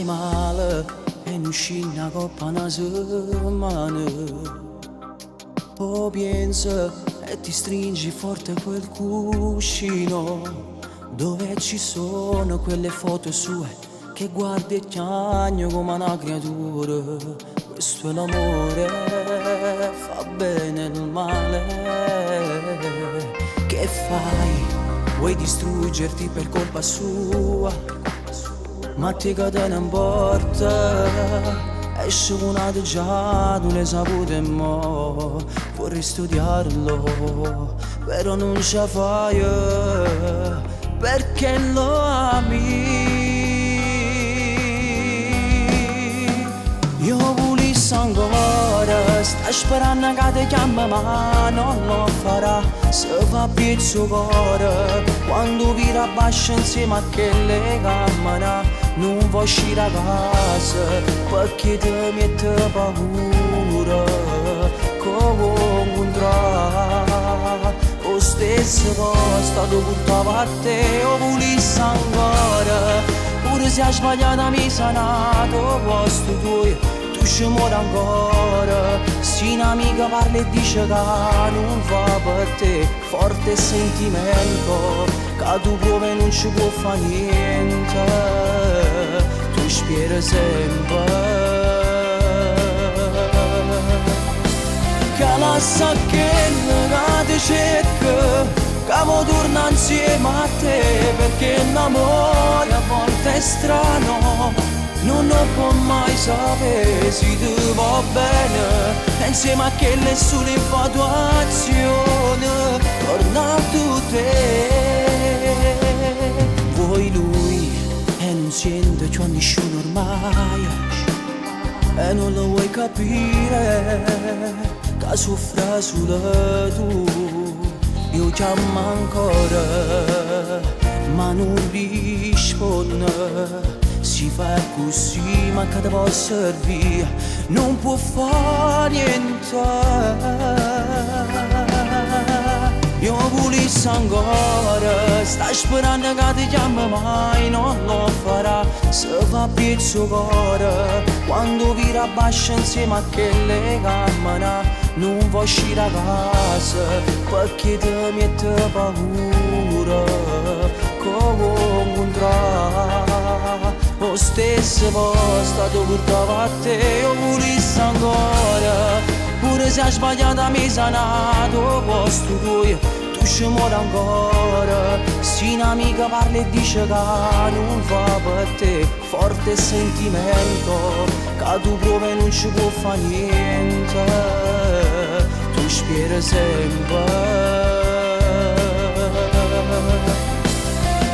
stai male e non scende a coppa una settimana. O pensa e ti stringi forte quel cuscino dove ci sono quelle foto sue che guardi e piagno come una creatura. Questo è l'amore, fa bene il male. Che fai? Vuoi distruggerti per colpa sua? Ma te che te ne importa? Esce una già, non le sapute mo. Vorrei studiarlo, però non ce la fai, perché lo ami. Io volessi ancora, sta sperando che ti chiama ma non lo farà. Se fa pizzo cuore, quando vi rabbascia insieme a quelle camera, non vuoi uscire a casa, perché ti mette paura. Come incontrare lo stesso posto dove portava a te. O volessi ancora, pure se hai sbagliato mi sanato posto tuo. Tu ci muori ancora, se un'amica parla e dice che non va per te. Forte sentimento, che tu provi e non ci può fare niente. Tu speri sempre che la sa che ti cerca, che mo torna insieme a te, perché l'amore a volte è strano. Non lo può mai sapere se ti va bene, e insieme a quelle sole infatuazioni torna tu te. Vuoi lui e non sente ciò nessuno ormai, e non lo vuoi capire che soffre solo tu. Io chiamo ancora ma non risponde. Si fa così ma che ti può servire, non può fare niente. Io volessi ancora, sta sperando che ti chiama mai non lo farà. Se fa pizzo cuore, quando vi rabbascia insieme a quelle camera, non vuoi uscire a casa, perché ti mette paura. Come incontrare lo stesso posto dove portava a te. Io volessi ancora, pure se hai sbagliato mi sanato posto tuo. Tu ci muori ancora, se un'amica parla e dice che non va per te. Forte sentimento, che tu provi e non ci può fare niente. Tu speri sempre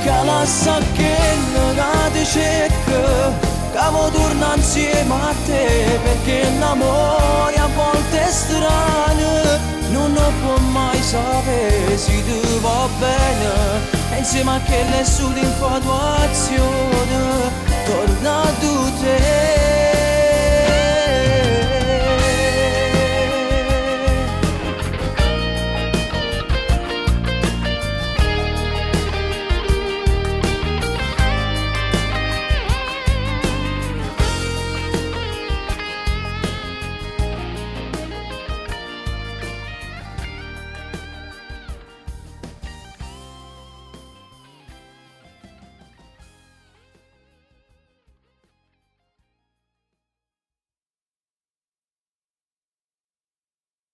che la sa che ti cerca, che mo torna insieme a te, perché l'amore a volte è strano. Non lo può mai sapere se ti va bene, e insieme a quelle sole infatuazioni torna tu te.